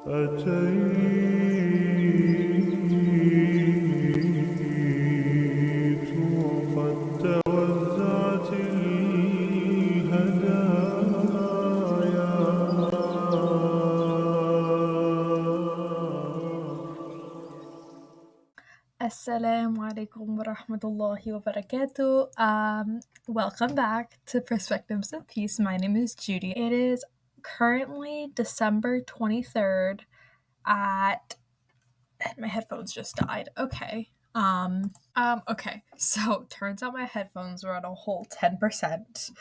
أتيت وقد توزعت Assalamualaikum warahmatullahi wabarakatuh. Welcome back to Perspectives of Peace. My name is Judy. It is currently December 23rd at my headphones just died. Okay. Okay. So turns out my headphones were on a whole 10%.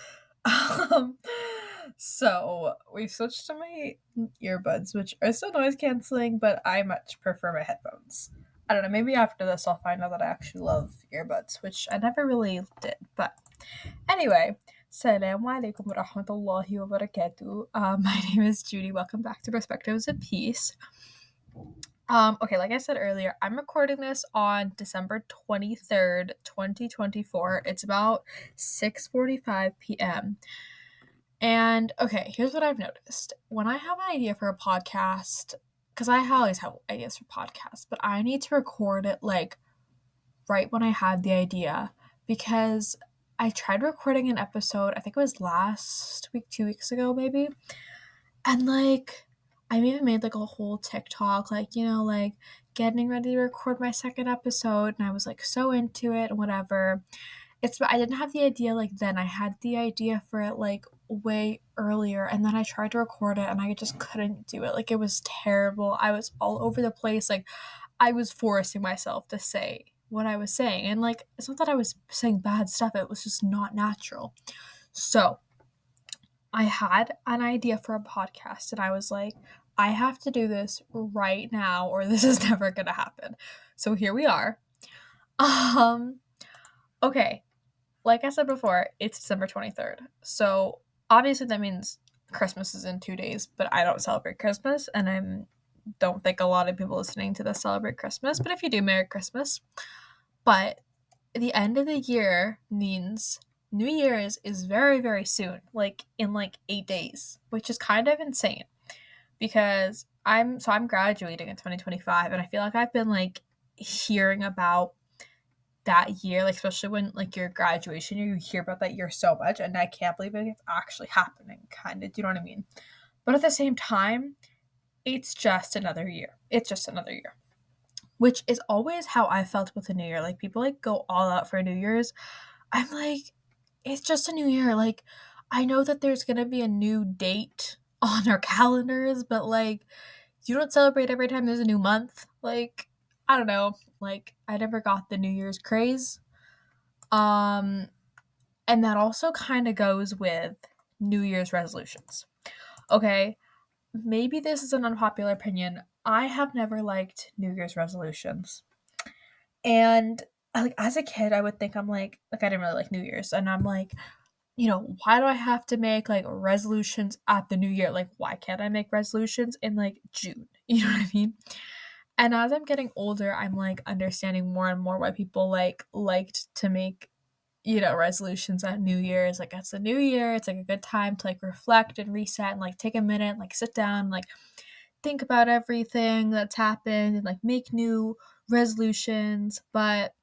So we switched to my earbuds, which are still noise canceling, but I much prefer my headphones. I don't know, maybe after this I'll find out that I actually love earbuds, which I never really did. But anyway, Assalamu alaikum wa rahmatullahi wa barakatuh. My name is Judy. Welcome back to Perspectives of Peace. Okay, like I said earlier, I'm recording this on December 23rd, 2024. It's about 6:45 p.m. And okay, here's what I've noticed. When I have an idea for a podcast, because I always have ideas for podcasts, but I need to record it like right when I had the idea, because I tried recording an episode, I think it was last week, 2 weeks ago, maybe. And like, I even made like a whole TikTok, like, like getting ready to record my second episode. And I was like so into it and whatever. I didn't have the idea like then. I had the idea for it like way earlier, and then I tried to record it and I just couldn't do it. Like, it was terrible. I was all over the place. Like, I was forcing myself to say what I was saying. And like, it's not that I was saying bad stuff, it was just not natural. So I had an idea for a podcast and I was like, I have to do this right now or this is never gonna happen. So here we are. Okay. Like I said before, it's December 23rd. So obviously that means Christmas is in 2 days, but I don't celebrate Christmas, and I don't think a lot of people listening to this celebrate Christmas. But if you do, Merry Christmas. But the end of the year means New Year's is very, very soon, like in like 8 days, which is kind of insane because I'm graduating in 2025, and I feel like I've been like hearing about that year, like especially when like your graduation year, you hear about that year so much, and I can't believe it's actually happening, kind of. Do you know what I mean? But at the same time, it's just another year. It's just another year, which is always how I felt with the new year. Like, people like go all out for New Year's. I'm like, it's just a new year. Like, I know that there's gonna be a new date on our calendars, but like, you don't celebrate every time there's a new month. Like, I don't know. Like, I never got the New Year's craze. Um, and that also kind of goes with New Year's resolutions. Okay, maybe this is an unpopular opinion. I have never liked New Year's resolutions. And like, as a kid, I would think I didn't really like New Year's, and I'm like, why do I have to make like resolutions at the new year? Like, why can't I make resolutions in like June? You know what I mean? And as I'm getting older, I'm like understanding more and more why people liked to make resolutions at New Year's. Like, it's the new year, it's like a good time to like reflect and reset and like take a minute, like sit down, like think about everything that's happened and like make new resolutions. But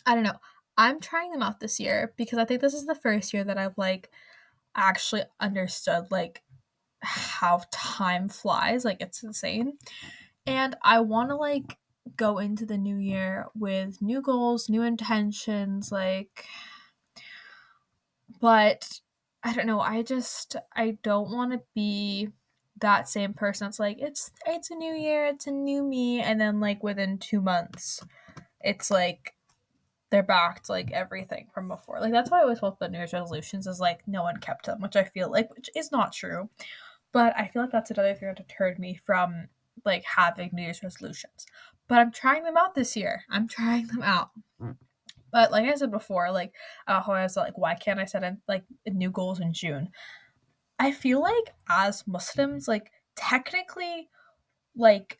I don't know. I'm trying them out this year because I think this is the first year that I've like actually understood like how time flies. Like, it's insane. And I want to like go into the new year with new goals, new intentions, like, but I don't know. I don't want to be that same person that's like, it's a new year, it's a new me, and then like within 2 months it's like they're back to like everything from before. Like, that's why I always felt about New Year's resolutions is like no one kept them, which I feel like, which is not true. But I feel like that's another thing that deterred me from like having New Year's resolutions. But I'm trying them out this year. I'm trying them out. But like I said before, like how I was like, why can't I set in like new goals in June? I feel like as Muslims, like technically, like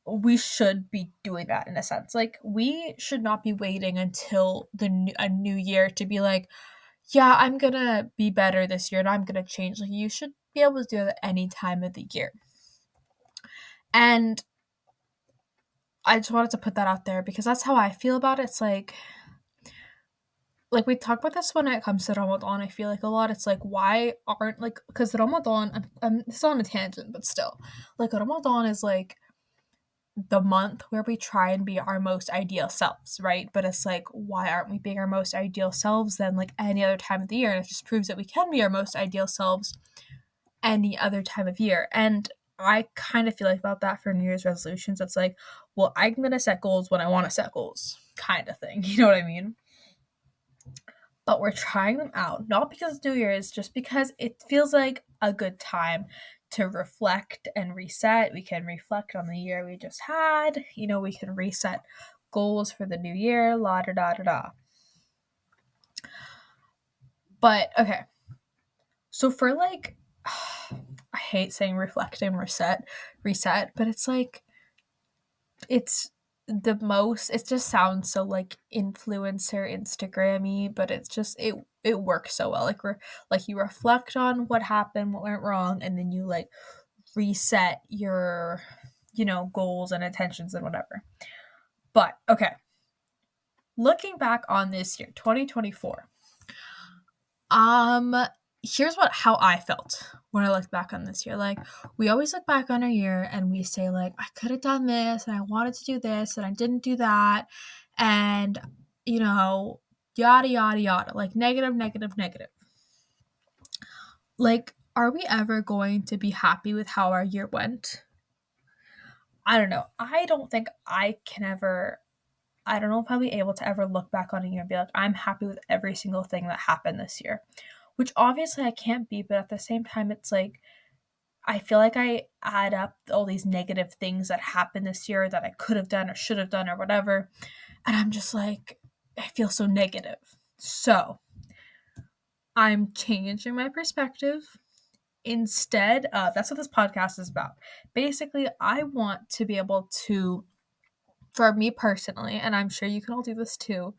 we should be doing that in a sense. Like, we should not be waiting until a new year to be like, yeah, I'm gonna be better this year and I'm gonna change. Like, you should be able to do that at any time of the year. And I just wanted to put that out there because that's how I feel about it. It's like we talk about this when it comes to Ramadan. I feel like a lot. It's like, why aren't, like, because Ramadan, I'm still on a tangent, but still, like, Ramadan is like the month where we try and be our most ideal selves, right? But it's like, why aren't we being our most ideal selves then, like, any other time of the year? And it just proves that we can be our most ideal selves any other time of year. And I kind of feel like about that for New Year's resolutions. It's like, well, I'm going to set goals when I want to set goals, kind of thing. You know what I mean? But we're trying them out, not because it's New Year's, just because it feels like a good time to reflect and reset. We can reflect on the year we just had. We can reset goals for the new year, la da da da da. But okay. So for like, I hate saying reflect and reset, but it's like, it's it just sounds so like influencer Instagram-y, but it's just it works so well. Like you reflect on what happened, what went wrong, and then you like reset your goals and intentions and whatever. But okay, looking back on this year, 2024, here's how I felt when I looked back on this year. Like, we always look back on a year and we say, like, I could have done this and I wanted to do this and I didn't do that. And, yada, yada, yada. Like, negative, negative, negative. Like, are we ever going to be happy with how our year went? I don't know. I don't think I can ever. I don't know if I'll be able to ever look back on a year and be like, I'm happy with every single thing that happened this year. Which obviously I can't be, but at the same time, it's like, I feel like I add up all these negative things that happened this year that I could have done or should have done or whatever. And I'm just like, I feel so negative. So I'm changing my perspective. Instead, that's what this podcast is about. Basically, I want to be able to, for me personally, and I'm sure you can all do this too,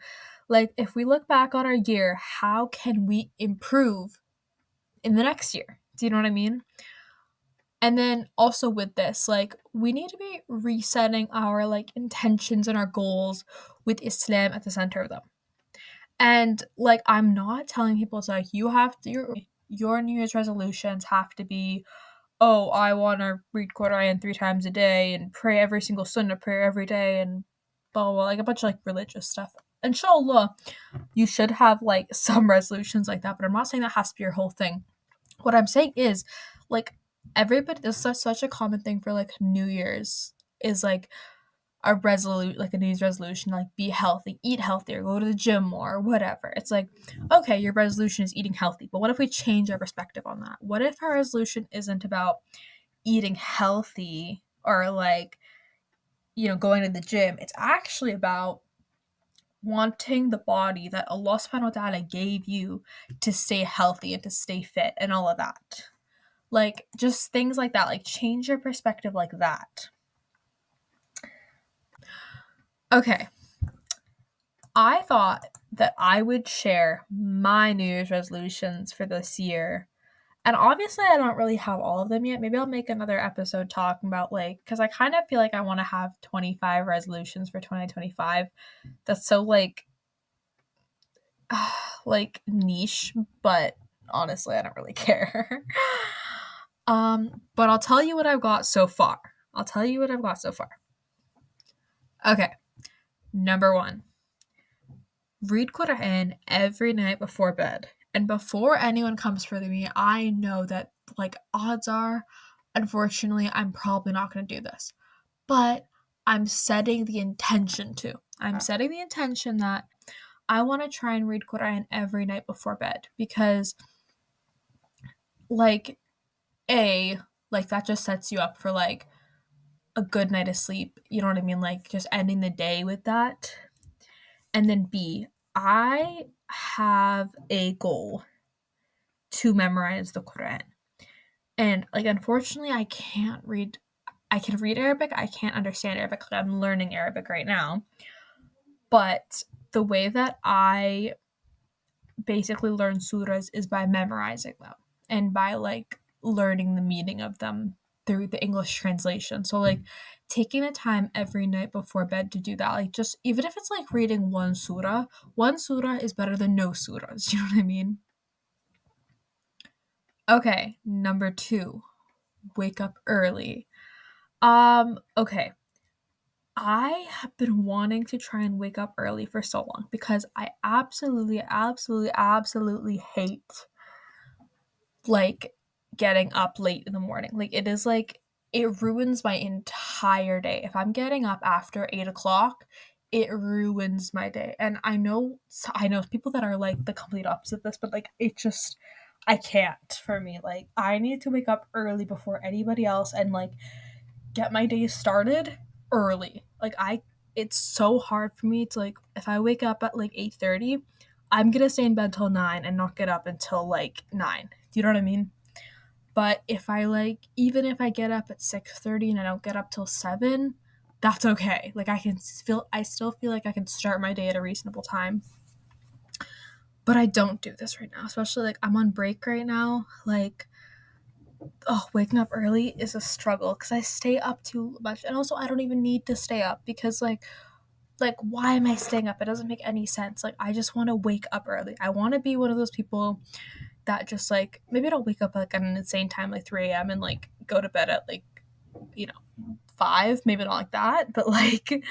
like, if we look back on our year, how can we improve in the next year? Do you know what I mean? And then also with this, like, we need to be resetting our like intentions and our goals with Islam at the center of them. And like, I'm not telling people it's like you have to your New Year's resolutions have to be, oh, I want to read Quran 3 times a day and pray every single Sunnah prayer every day and blah, blah, blah, like a bunch of like religious stuff. Inshallah, you should have like some resolutions like that, but I'm not saying that has to be your whole thing. What I'm saying is, like, everybody, this is such a common thing for like New Year's, is like a New Year's resolution, like be healthy, eat healthier, go to the gym more, whatever. It's like, okay, your resolution is eating healthy, but what if we change our perspective on that? What if our resolution isn't about eating healthy or like, going to the gym? It's actually about wanting the body that Allah subhanahu wa ta'ala gave you to stay healthy and to stay fit and all of that. Like, just things like that. Like, change your perspective like that. Okay. I thought that I would share my New Year's resolutions for this year. And obviously, I don't really have all of them yet. Maybe I'll make another episode talking about, like, because I kind of feel like I want to have 25 resolutions for 2025. That's so, like niche, but honestly, I don't really care. But I'll tell you what I've got so far. Okay. Number 1. Read Quran every night before bed. And before anyone comes for me, I know that, like, odds are, unfortunately, I'm probably not going to do this. But I'm setting the intention to. I'm setting the intention that I want to try and read Quran every night before bed because, like, that just sets you up for, like, a good night of sleep. You know what I mean? Like, just ending the day with that. And then B, I have a goal to memorize the Quran. And, like, unfortunately, I can read Arabic. I can't understand Arabic. Like, I'm learning Arabic right now. But the way that I basically learn surahs is by memorizing them and by, like, learning the meaning of them through the English translation. So like taking the time every night before bed to do that, like just even if it's like reading one surah is better than no surahs. You know what I mean? Okay, number 2, wake up early. Okay. I have been wanting to try and wake up early for so long because I absolutely, absolutely, absolutely hate like getting up late in the morning. Like it is like it ruins my entire day. If I'm getting up after 8 o'clock, it ruins my day. And I know people that are like the complete opposite of this, but like it just I can't for me. Like I need to wake up early before anybody else and like get my day started early. Like it's so hard for me to like if I wake up at like 8:30, I'm going to stay in bed till 9 and not get up until like 9. Do you know what I mean? But if I like even if I get up at 6:30 and I don't get up till 7, that's okay. Like I still feel like I can start my day at a reasonable time. But I don't do this right now, especially like I'm on break right now. Like waking up early is a struggle because I stay up too much, and also I don't even need to stay up because like why am I staying up? It doesn't make any sense. Like I just want to wake up early. I want to be one of those people that just like maybe I don't wake up like at an insane time like 3 a.m. and like go to bed at like 5, maybe not like that, but like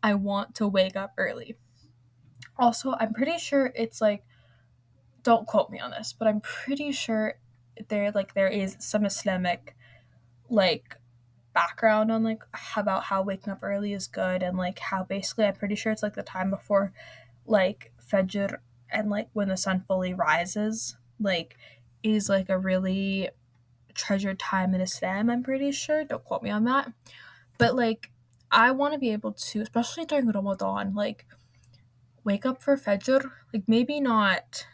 I want to wake up early. Also, I'm pretty sure it's like don't quote me on this, but I'm pretty sure there is some Islamic like background on like about how waking up early is good and like how basically I'm pretty sure it's like the time before like Fajr and like when the sun fully rises like is like a really treasured time in Islam, I'm pretty sure. Don't quote me on that. But like I want to be able to, especially during Ramadan, like wake up for Fajr. Like maybe not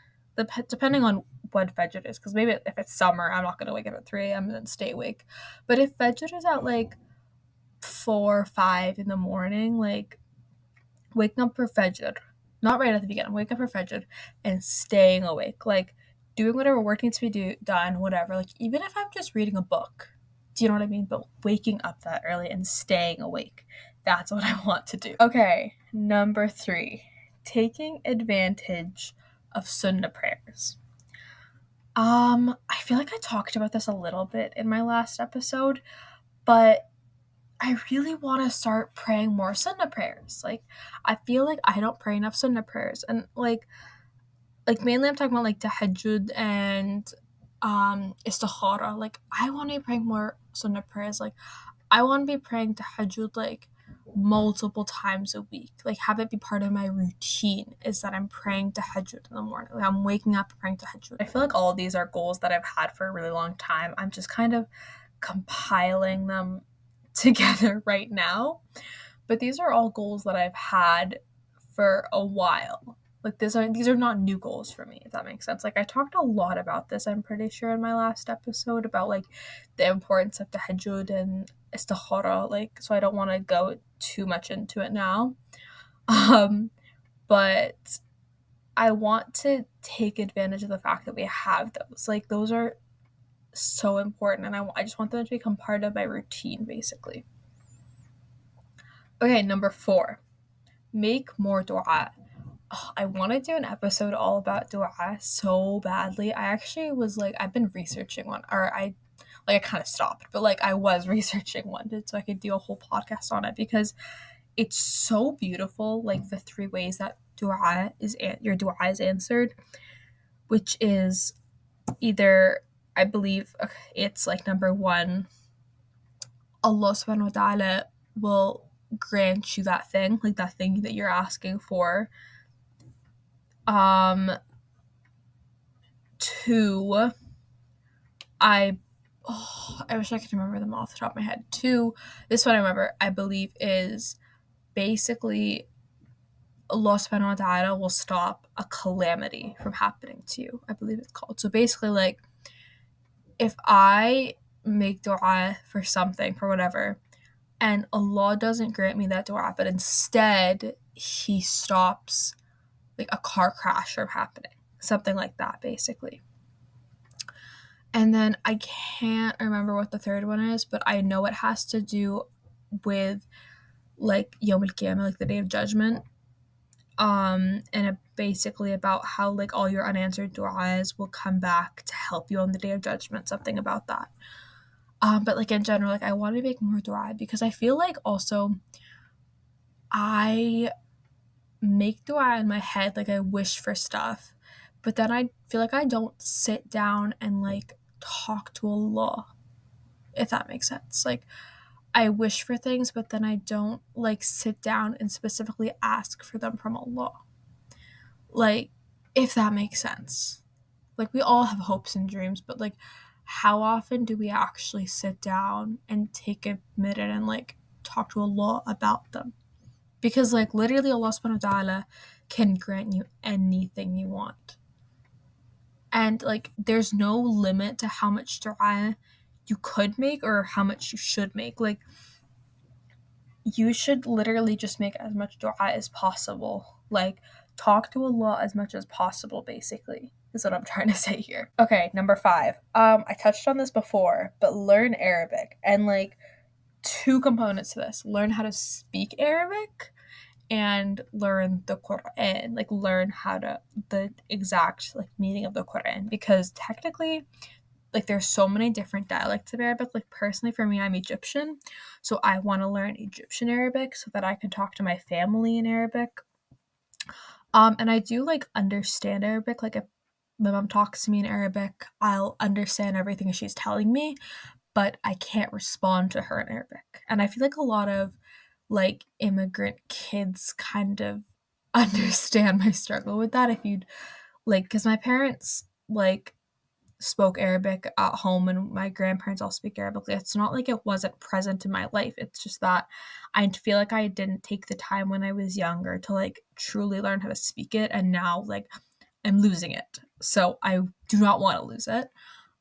depending on what Fajr is, because maybe if it's summer, I'm not gonna wake up at 3 a.m. and then stay awake. But if Fajr is at like 4 or 5 in the morning, like waking up for Fajr, not right at the beginning, wake up for Fajr and staying awake, like doing whatever work needs to be done, whatever. Like even if I'm just reading a book, do you know what I mean? But waking up that early and staying awake, that's what I want to do. Okay, number 3, taking advantage of Sunnah prayers. I feel like I talked about this a little bit in my last episode, but I really want to start praying more Sunnah prayers. Like, I feel like I don't pray enough Sunnah prayers, and like mainly I'm talking about like tahajjud and istikhara. Like, I want to be praying more Sunnah prayers. Like, I want to be praying tahajjud like multiple times a week. Like, have it be part of my routine. Is that I'm praying tahajjud in the morning. Like, I'm waking up praying tahajjud. I feel like all of these are goals that I've had for a really long time. I'm just kind of compiling them together right now. But these are all goals that I've had for a while. Like these are not new goals for me, if that makes sense. Like I talked a lot about this, I'm pretty sure, in my last episode about like the importance of tahajjud and istikhara, like so I don't want to go too much into it now. But I want to take advantage of the fact that we have those. Like those are so important and I just want them to become part of my routine basically. Okay, number 4, make more dua. I want to do an episode all about dua so badly. I actually was like, I've been researching one, or I kind of stopped, but like I was researching one so I could do a whole podcast on it because it's so beautiful. Like the 3 ways that your dua is answered, which is either, I believe, it's like number 1, Allah subhanahu wa ta'ala will grant you that thing, like that thing that you're asking for. 2, I wish I could remember them off the top of my head. 2, this one I remember, I believe is basically Allah subhanahu wa ta'ala will stop a calamity from happening to you. I believe it's called. So basically like if I make dua for something, for whatever, and Allah doesn't grant me that dua, but instead he stops like a car crash from happening. Something like that, basically. And then I can't remember what the third one is, but I know it has to do with like Yom Kippur, like the Day of Judgment. And it basically about how like all your unanswered du'as will come back to help you on the Day of Judgment, something about that. But like in general, like I want to make more du'a because I feel like also I make du'a in my head, like I wish for stuff, but then I feel like I don't sit down and like talk to Allah, if that makes sense. Like I wish for things, but then I don't like sit down and specifically ask for them from Allah. Like, if that makes sense. Like we all have hopes and dreams, but like how often do we actually sit down and take a minute and like talk to Allah about them? Because like literally Allah subhanahu wa ta'ala can grant you anything you want. And like there's no limit to how much dua you could make or how much you should make. Like you should literally just make as much dua as possible. Like talk to Allah as much as possible, basically, is what I'm trying to say here. Okay, number 5. I touched on this before, but learn Arabic. And like two components to this. Learn how to speak Arabic and learn the Quran. Like learn how to the exact like meaning of the Quran because technically like there's so many different dialects of Arabic. Like personally for me, I'm Egyptian, so I want to learn Egyptian Arabic so that I can talk to my family in Arabic. And I do like understand Arabic. Like if my mom talks to me in Arabic, I'll understand everything she's telling me, but I can't respond to her in Arabic. And I feel like a lot of like immigrant kids kind of understand my struggle with that. If you'd like, because my parents like spoke Arabic at home and my grandparents all speak Arabic. It's not like it wasn't present in my life. It's just that I feel like I didn't take the time when I was younger to like truly learn how to speak it and now like I'm losing it. So I do not want to lose it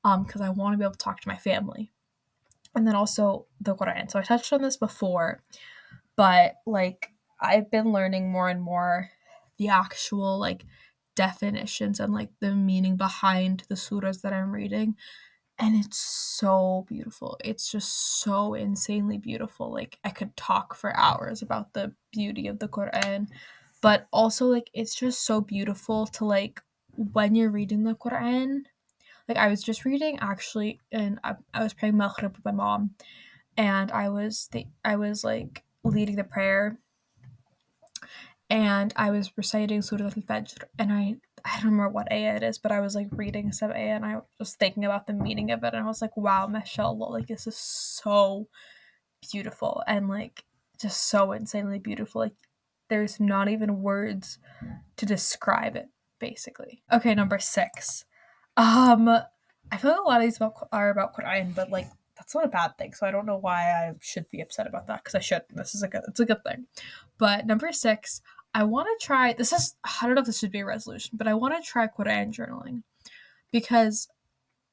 because I want to be able to talk to my family. And then also the Quran. So I touched on this before, but like I've been learning more and more the actual like definitions and like the meaning behind the surahs that I'm reading, and it's so beautiful. It's just so insanely beautiful. Like I could talk for hours about the beauty of the Quran, but also like it's just so beautiful to like when you're reading the Quran. Like I was just reading actually, and I was praying Maghrib with my mom, and I was like leading the prayer, and I was reciting Surah Al-Fajr, and I don't remember what ayah it is, but I was like reading some ayah, and I was just thinking about the meaning of it, and I was like, wow, mashallah, like this is so beautiful, and like just so insanely beautiful. Like there's not even words to describe it, basically. Okay, number 6. I feel like a lot of these are about Quran, but like that's not a bad thing. So I don't know why I should be upset about that because I should. This is it's a good thing. But number 6, I want to try. This is I don't know if this should be a resolution, but I want to try Quran journaling because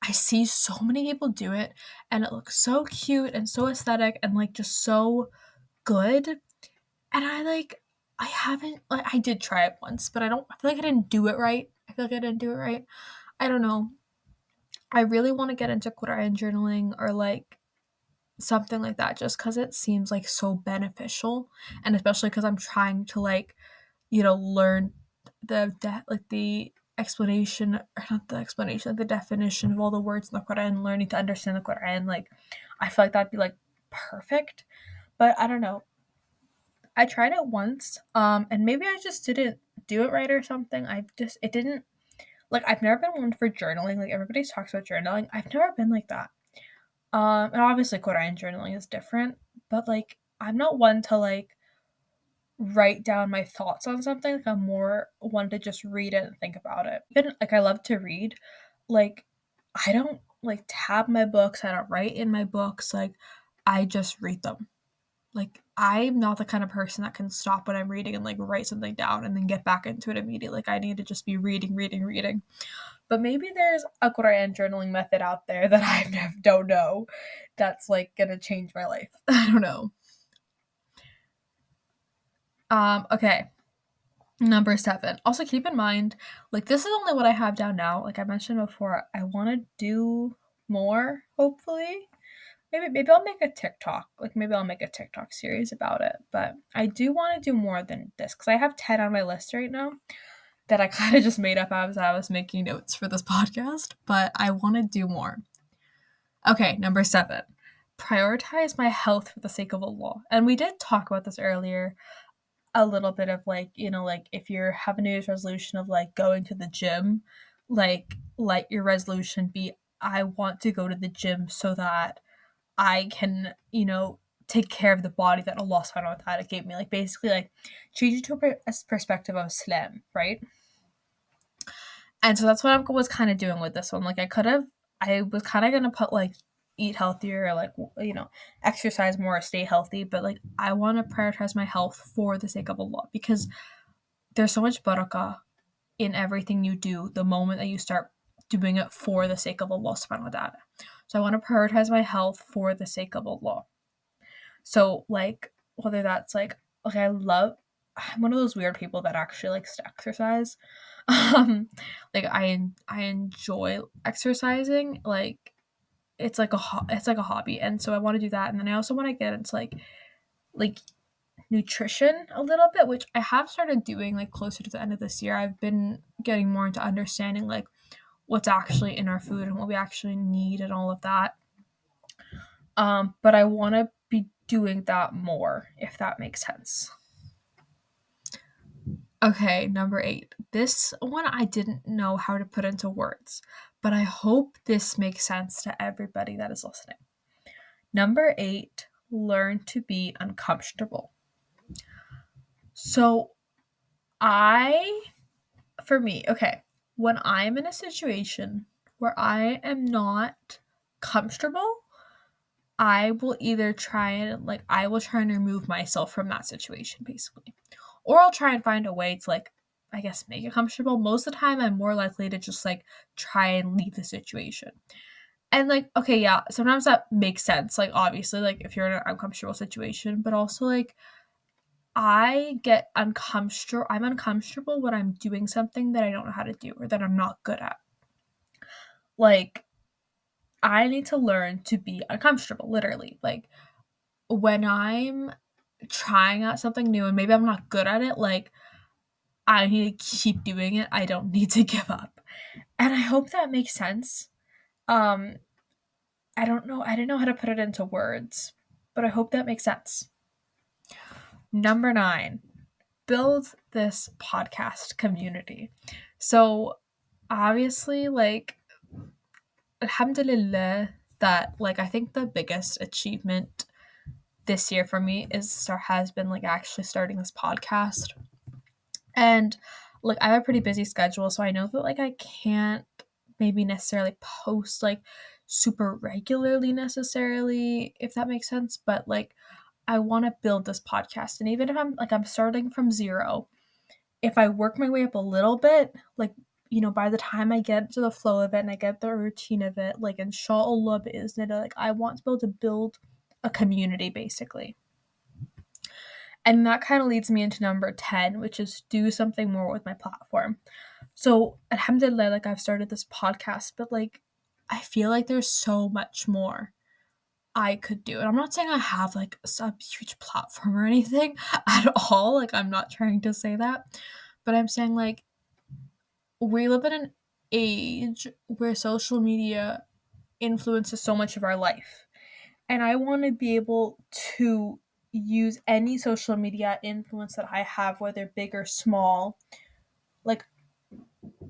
I see so many people do it, and it looks so cute and so aesthetic and like just so good. And I haven't like I did try it once, but I feel like I didn't do it right. I feel like I didn't do it right. I don't know. I really want to get into Quran journaling or like something like that just because it seems like so beneficial, and especially because I'm trying to like learn like the explanation or not the explanation, like the definition of all the words in the Quran, learning to understand the Quran. Like I feel like that'd be like perfect, but I don't know. I tried it once, and maybe I just didn't do it right or something. It didn't like I've never been one for journaling. Like everybody talks about journaling. I've never been like that. And obviously Korean journaling is different, but like I'm not one to like write down my thoughts on something. Like I'm more one to just read it and think about it. Even like I love to read. Like I don't like tab my books. I don't write in my books. Like I just read them. Like I'm not the kind of person that can stop what I'm reading and like write something down and then get back into it immediately. Like I need to just be reading, reading, reading. But maybe there's a Quran journaling method out there that don't know that's like gonna change my life. I don't know. Okay. Number 7. Also keep in mind, like this is only what I have down now. Like I mentioned before, I wanna do more, hopefully. Maybe I'll make a TikTok. Like, maybe I'll make a TikTok series about it. But I do want to do more than this because I have 10 on my list right now that I kind of just made up as I was making notes for this podcast. But I want to do more. Okay, number 7. Prioritize my health for the sake of Allah. And we did talk about this earlier a little bit of like, like if you're having a New Year's resolution of like going to the gym, like let your resolution be, I want to go to the gym so that I can, take care of the body that Allah subhanahu wa ta'ala gave me. Like basically like change it to a perspective of Islam, right? And so that's what I was kind of doing with this one. Like I was kind of gonna put like eat healthier, like exercise more, stay healthy, but like I want to prioritize my health for the sake of Allah because there's so much barakah in everything you do the moment that you start doing it for the sake of Allah subhanahu wa ta'ala. So I want to prioritize my health for the sake of Allah. So like whether that's like okay, I'm one of those weird people that actually likes to exercise. Like I enjoy exercising. Like it's like a hobby, and so I want to do that. And then I also want to get into like nutrition a little bit, which I have started doing like closer to the end of this year. I've been getting more into understanding like what's actually in our food and what we actually need and all of that. But I want to be doing that more, if that makes sense. Okay, number 8. This one I didn't know how to put into words, but I hope this makes sense to everybody that is listening. Number 8, learn to be uncomfortable. So, for me, okay, when I'm in a situation where I am not comfortable, I will either try and remove myself from that situation basically. Or I'll try and find a way to like I guess make it comfortable. Most of the time I'm more likely to just like try and leave the situation. And like okay, yeah, sometimes that makes sense. Like obviously like if you're in an uncomfortable situation, but also like I'm uncomfortable when I'm doing something that I don't know how to do or that I'm not good at. Like I need to learn to be uncomfortable, literally. Like when I'm trying out something new and maybe I'm not good at it, like I need to keep doing it. I don't need to give up. And I hope that makes sense. Um I don't know. I didn't know how to put it into words, but I hope that makes sense. Number 9, build this podcast community. So obviously like alhamdulillah that like I think the biggest achievement this year for me has been like actually starting this podcast. And like I have a pretty busy schedule, so I know that like I can't maybe necessarily post like super regularly necessarily, if that makes sense, but like I want to build this podcast. And even if I'm starting from zero, if I work my way up a little bit, like by the time I get to the flow of it and I get the routine of it, like inshallah bi'iznillah, like I want to be able to build a community basically. And that kind of leads me into number 10, which is do something more with my platform. So, alhamdulillah, like I've started this podcast, but like I feel like there's so much more I could do. And I'm not saying I have like some huge platform or anything at all. Like I'm not trying to say that. But I'm saying like we live in an age where social media influences so much of our life. And I want to be able to use any social media influence that I have, whether big or small, like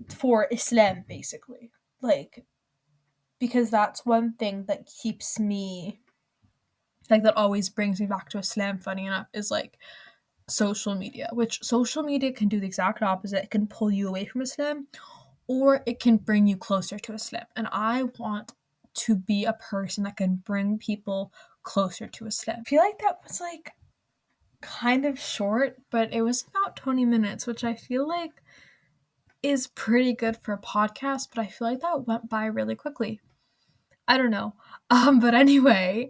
for Islam, basically. Like, because that's one thing that keeps me, like, that always brings me back to Islam, funny enough, is like social media, which social media can do the exact opposite. It can pull you away from Islam or it can bring you closer to Islam. And I want to be a person that can bring people closer to Islam. I feel like that was like kind of short, but it was about 20 minutes, which I feel like is pretty good for a podcast, but I feel like that went by really quickly. I don't know. But anyway,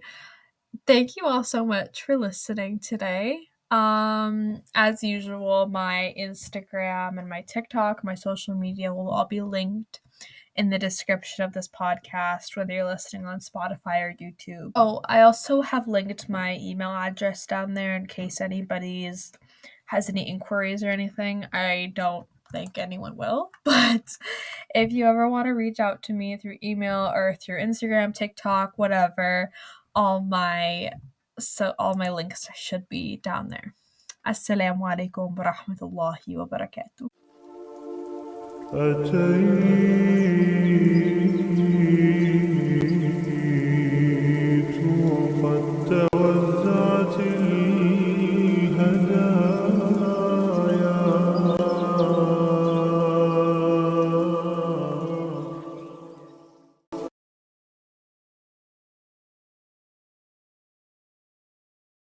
thank you all so much for listening today. As usual, my Instagram and my TikTok, my social media will all be linked in the description of this podcast, whether you're listening on Spotify or YouTube. Oh, I also have linked my email address down there in case anybody has any inquiries or anything. I don't think anyone will, but if you ever want to reach out to me through email or through Instagram, TikTok, whatever, all my links should be down there. Assalamu alaikum wa rahmatullahi wa barakatuh. أتيت